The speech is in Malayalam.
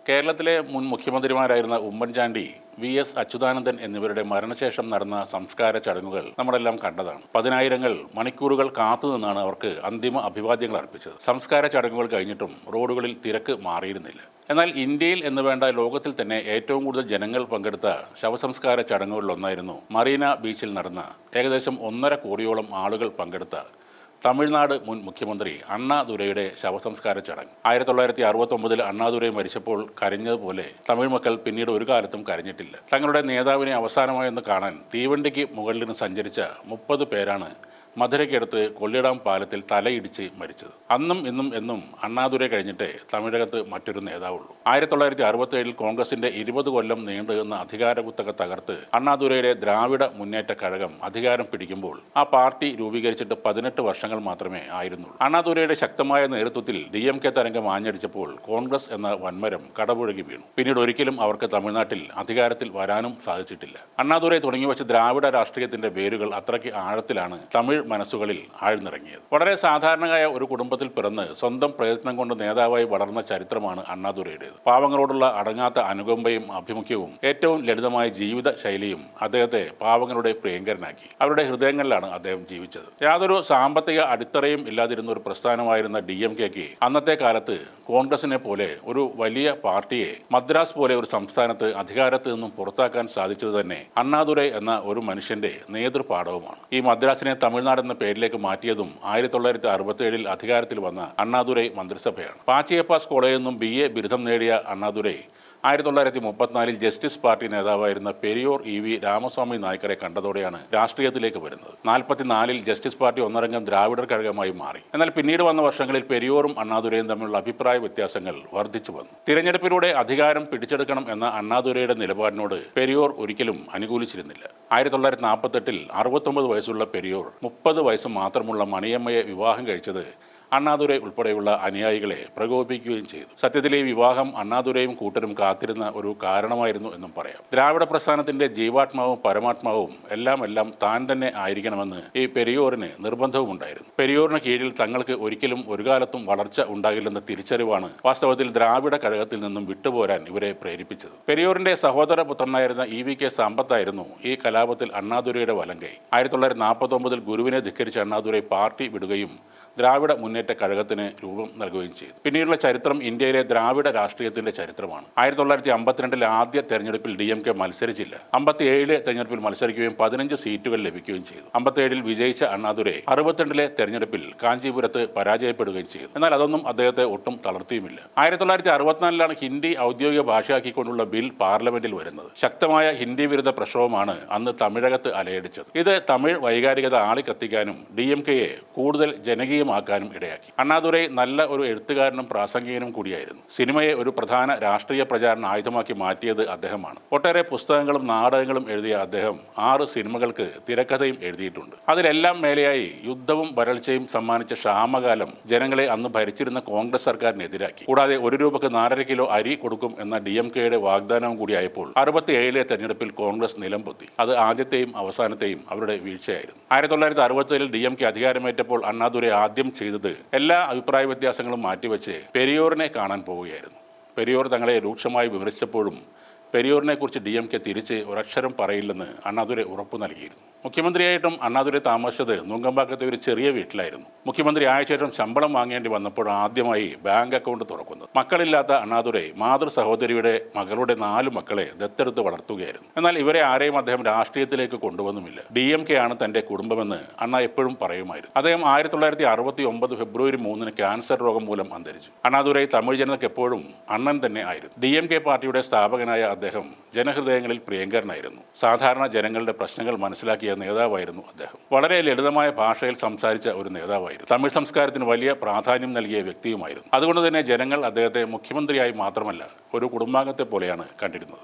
കേരളത്തിലെ മുൻ മുഖ്യമന്ത്രിമാരായിരുന്ന ഉമ്മൻചാണ്ടി, വി.എസ്. അച്യുതാനന്ദൻ എന്നിവരുടെ മരണശേഷം നടന്ന സംസ്കാര ചടങ്ങുകൾ നമ്മളെല്ലാം കണ്ടതാണ്. പതിനായിരങ്ങൾ മണിക്കൂറുകൾ കാത്തുനിന്നാണ് അവർക്ക് അന്തിമ അഭിവാദ്യങ്ങൾ അർപ്പിച്ചത്. സംസ്കാര ചടങ്ങുകൾ കഴിഞ്ഞിട്ടും റോഡുകളിൽ തിരക്ക് മാറിയിരുന്നില്ല. എന്നാൽ ഇന്ത്യയിൽ എന്ന് വേണ്ട ലോകത്തിൽ തന്നെ ഏറ്റവും കൂടുതൽ ജനങ്ങൾ പങ്കെടുത്ത ശവസംസ്കാര ചടങ്ങുകളിലൊന്നായിരുന്നു മറീന ബീച്ചിൽ നടന്ന ഏകദേശം 1.5 കോടിയോളം ആളുകൾ പങ്കെടുത്ത തമിഴ്നാട് മുൻ മുഖ്യമന്ത്രി അണ്ണാദുരൈയുടെ ശവസംസ്കാര ചടങ്ങ്. 1969 അണ്ണാദുരൈ മരിച്ചപ്പോൾ കരഞ്ഞതുപോലെ തമിഴ് മക്കൾ പിന്നീട് ഒരു കാലത്തും കരഞ്ഞിട്ടില്ല. തങ്ങളുടെ നേതാവിനെ അവസാനമായൊന്ന് കാണാൻ തീവണ്ടിക്ക് മുകളിൽ നിന്ന് സഞ്ചരിച്ച 30 പേരാണ് മധുരയ്ക്കടുത്ത് കൊള്ളിടാം പാലത്തിൽ തലയിടിച്ച് മരിച്ചത്. അന്നും ഇന്നും എന്നും അണ്ണാദുരൈ കഴിഞ്ഞിട്ടേ തമിഴകത്ത് മറ്റൊരു നേതാവുള്ളൂ. 1967 കോൺഗ്രസിന്റെ 20 കൊല്ലം നീണ്ടുനിന്ന അധികാരകുത്തക തകർത്ത് അണ്ണാദുരൈയുടെ ദ്രാവിഡ മുന്നേറ്റ കഴകം അധികാരം പിടിക്കുമ്പോൾ ആ പാർട്ടി രൂപീകരിച്ചിട്ട് 18 വർഷങ്ങൾ മാത്രമേ ആയിരുന്നുള്ളൂ. അണ്ണാദുരൈയുടെ ശക്തമായ നേതൃത്വത്തിൽ DMK തരംഗം ആഞ്ഞടിച്ചപ്പോൾ കോൺഗ്രസ് എന്ന വൻമരം കടപുഴകി വീണു. പിന്നീട് ഒരിക്കലും അവർക്ക് തമിഴ്നാട്ടിൽ അധികാരത്തിൽ വരാനും സാധിച്ചിട്ടില്ല. അണ്ണാദുരൈ തുടങ്ങിവെച്ച ദ്രാവിഡ രാഷ്ട്രീയത്തിന്റെ വേരുകൾ അത്രയ്ക്ക് ആഴത്തിലാണ് തമിഴ് മനസ്സുകളിൽ ആഴ്ന്നിറങ്ങിയത്. വളരെ സാധാരണയായ ഒരു കുടുംബത്തിൽ പിറന്ന് സ്വന്തം പ്രയത്നം കൊണ്ട് നേതാവായി വളർന്ന ചരിത്രമാണ് അണ്ണാദുരൈയുടേത്. പാവങ്ങളോടുള്ള അടങ്ങാത്ത അനുകമ്പയും ആഭിമുഖ്യവും ഏറ്റവും ലളിതമായ ജീവിത ശൈലിയും അദ്ദേഹത്തെ പാവങ്ങളുടെ പ്രിയങ്കരനാക്കി. അവരുടെ ഹൃദയങ്ങളിലാണ് അദ്ദേഹം ജീവിച്ചത്. യാതൊരു സാമ്പത്തിക അടിത്തറയും ഇല്ലാതിരുന്ന ഒരു പ്രസ്ഥാനമായിരുന്ന DMKക്ക് അന്നത്തെ കാലത്ത് കോൺഗ്രസിനെ പോലെ ഒരു വലിയ പാർട്ടിയെ മദ്രാസ് പോലെ ഒരു സംസ്ഥാനത്ത് അധികാരത്ത് നിന്നും പുറത്താക്കാൻ സാധിച്ചത് തന്നെ അണ്ണാദുരൈ എന്ന ഒരു മനുഷ്യന്റെ നേതൃപാഠവുമാണ്. ഈ മദ്രാസിനെ തമിഴ്നാട് എന്ന പേരിലേക്ക് മാറ്റിയതും 1967 അധികാരത്തിൽ വന്ന അണ്ണാദുരൈ മന്ത്രിസഭയാണ്. പാച്ചിയപ്പാസ് കോളേജിൽ നിന്നും BA ബിരുദം നേടിയ അണ്ണാദുരൈ 1934 ജസ്റ്റിസ് പാർട്ടി നേതാവായിരുന്ന പെരിയോർ EV രാമസ്വാമി നായ്ക്കരെ കണ്ടതോടെയാണ് രാഷ്ട്രീയത്തിലേക്ക് വരുന്നത്. 44 ജസ്റ്റിസ് പാർട്ടി ഒന്നടങ്കം ദ്രാവിഡർ കഴകമായി മാറി. എന്നാൽ പിന്നീട് വന്ന വർഷങ്ങളിൽ പെരിയോറും അണ്ണാദുരൈയും തമ്മിലുള്ള അഭിപ്രായ വ്യത്യാസങ്ങൾ വർദ്ധിച്ചു വന്നു. തിരഞ്ഞെടുപ്പിലൂടെ അധികാരം പിടിച്ചെടുക്കണം എന്ന അണ്ണാദുരൈയുടെ നിലപാടിനോട് പെരിയോർ ഒരിക്കലും അനുകൂലിച്ചിരുന്നില്ല. 1948 69 വയസ്സുള്ള പെരിയോർ 30 വയസ്സ് മാത്രമുള്ള മണിയമ്മയെ വിവാഹം കഴിച്ചത് അണ്ണാദുരൈ ഉൾപ്പെടെയുള്ള അനുയായികളെ പ്രകോപിപ്പിക്കുകയും ചെയ്തു. സത്യത്തിൽ ഈ വിവാഹം അണ്ണാദുരൈയും കൂട്ടരും കാത്തിരുന്ന ഒരു കാരണമായിരുന്നു എന്നും പറയാം. ദ്രാവിഡ പ്രസ്ഥാനത്തിന്റെ ജീവാത്മാവും പരമാത്മാവും എല്ലാം താൻ തന്നെ ആയിരിക്കണമെന്ന് ഈ പെരിയോറിന് നിർബന്ധവും ഉണ്ടായിരുന്നു. പെരിയോറിന് കീഴിൽ തങ്ങൾക്ക് ഒരിക്കലും ഒരു കാലത്തും വളർച്ച ഉണ്ടാകില്ലെന്ന തിരിച്ചറിവാണ് വാസ്തവത്തിൽ ദ്രാവിഡ കഴകത്തിൽ നിന്നും വിട്ടുപോരാൻ ഇവരെ പ്രേരിപ്പിച്ചത്. പെരിയോറിന്റെ സഹോദര പുത്രനായിരുന്ന EVK സമ്പത്തായിരുന്നു ഈ കലാപത്തിൽ അണ്ണാദുരൈയുടെ വലങ്കൈ. 1949 ഗുരുവിനെ ധിക്കരിച്ച അണ്ണാദുരൈ പാർട്ടി വിടുകയും ദ്രാവിഡ മുന്നേറ്റ കഴകത്തിന് രൂപം നൽകുകയും ചെയ്തു. പിന്നീടുള്ള ചരിത്രം ഇന്ത്യയിലെ ദ്രാവിഡ രാഷ്ട്രീയത്തിന്റെ ചരിത്രമാണ്. 1952 ആദ്യ തെരഞ്ഞെടുപ്പിൽ DMK മത്സരിച്ചില്ല. 57 തെരഞ്ഞെടുപ്പിൽ മത്സരിക്കുകയും 15 സീറ്റുകൾ ലഭിക്കുകയും ചെയ്തു. 57 വിജയിച്ച അണ്ണാദുരൈ 62 തെരഞ്ഞെടുപ്പിൽ കാഞ്ചീപുരത്ത് പരാജയപ്പെടുകയും ചെയ്തു. എന്നാൽ അതൊന്നും അദ്ദേഹത്തെ ഒട്ടും തളർത്തിയുമില്ല. 1964 ഹിന്ദി ഔദ്യോഗിക ഭാഷയാക്കിക്കൊണ്ടുള്ള ബിൽ പാർലമെന്റിൽ വരുന്നത്. ശക്തമായ ഹിന്ദി വിരുദ്ധ പ്രക്ഷോഭമാണ് അന്ന് തമിഴകത്ത് അലയടിച്ചത്. ഇത് തമിഴ് വൈകാരികത ആളിക്കത്തിക്കാനും DMKയെ കൂടുതൽ ജനകീയമാക്കാനും ഇടയാക്കി. അണ്ണാദുരൈ നല്ല ഒരു എഴുത്തുകാരനും പ്രാസംഗികനും കൂടിയായിരുന്നു. സിനിമയെ ഒരു പ്രധാന രാഷ്ട്രീയ പ്രചാരണ ആയുധമാക്കി മാറ്റിയത് അദ്ദേഹമാണ്. ഒട്ടേറെ പുസ്തകങ്ങളും നാടകങ്ങളും എഴുതിയ അദ്ദേഹം 6 സിനിമകൾക്ക് തിരക്കഥയും എഴുതിയിട്ടുണ്ട്. അതിലെല്ലാം മേലെയായി യുദ്ധവും വരൾച്ചയും സമ്മാനിച്ച ക്ഷാമകാലം ജനങ്ങളെ അന്ന് ഭരിച്ചിരുന്ന കോൺഗ്രസ് സർക്കാരിനെതിരാക്കി. കൂടാതെ 1 രൂപയ്ക്ക് 4.5 കിലോ അരി കൊടുക്കും എന്ന DMKയുടെ വാഗ്ദാനവും കൂടിയായപ്പോൾ 67 തെരഞ്ഞെടുപ്പിൽ കോൺഗ്രസ് നിലംപൊത്തി. അത് ആദ്യത്തെയും അവസാനത്തെയും അവരുടെ വീഴ്ചയായിരുന്നു. 1967 DMK അധികാരമേറ്റപ്പോൾ അണ്ണാദുരൈ ആദ്യം ചെയ്തത് എല്ലാ അഭിപ്രായ വ്യത്യാസങ്ങളും മാറ്റിവെച്ച് പെരിയോറിനെ കാണാൻ പോവുകയായിരുന്നു. പെരിയോർ തങ്ങളെ രൂക്ഷമായി വിമർശിച്ചപ്പോഴും പെരിയോറിനെ കുറിച്ച് DMK തിരിച്ച് ഒരക്ഷരം പറയില്ലെന്ന് അണ്ണാദുരൈ ഉറപ്പു നൽകിയിരുന്നു. മുഖ്യമന്ത്രിയായിട്ടും അണ്ണാദുരൈ താമസിച്ചത് നുങ്കമ്പാക്കത്തെ ഒരു ചെറിയ വീട്ടിലായിരുന്നു. മുഖ്യമന്ത്രി ആഴ്ചയായിട്ടും ശമ്പളം വാങ്ങേണ്ടി വന്നപ്പോൾ ആദ്യമായി ബാങ്ക് അക്കൗണ്ട് തുറക്കുന്നത്. മക്കളില്ലാത്ത അണ്ണാദുരൈ മാതൃ സഹോദരിയുടെ മകളുടെ 4 മക്കളെ ദത്തെടുത്ത് വളർത്തുകയായിരുന്നു. എന്നാൽ ഇവരെ ആരെയും അദ്ദേഹം രാഷ്ട്രീയത്തിലേക്ക് കൊണ്ടുവന്നുമില്ല. DMK ആണ് തന്റെ കുടുംബമെന്ന് അണ്ണ എപ്പോഴും പറയുമായിരുന്നു. അദ്ദേഹം 1969 ഫെബ്രുവരി 3 ക്യാൻസർ രോഗം മൂലം അന്തരിച്ചു. അണ്ണാദുരൈ തമിഴ് ജനതയ്ക്ക് എപ്പോഴും അണ്ണൻ തന്നെ ആയിരുന്നു. DMK പാർട്ടിയുടെ സ്ഥാപകനായ അദ്ദേഹം ജനഹൃദയങ്ങളിൽ പ്രിയങ്കരനായിരുന്നു. സാധാരണ ജനങ്ങളുടെ പ്രശ്നങ്ങൾ മനസ്സിലാക്കിയ നേതാവായിരുന്നു അദ്ദേഹം. വളരെ ലളിതമായ ഭാഷയിൽ സംസാരിച്ച ഒരു നേതാവായിരുന്നു. തമിഴ് സംസ്കാരത്തിന് വലിയ പ്രാധാന്യം നൽകിയ വ്യക്തിയുമായിരുന്നു. അതുകൊണ്ട് തന്നെ ജനങ്ങൾ അദ്ദേഹത്തെ മുഖ്യമന്ത്രിയായി മാത്രമല്ല ഒരു കുടുംബാംഗത്തെ പോലെയാണ് കണ്ടിരുന്നത്.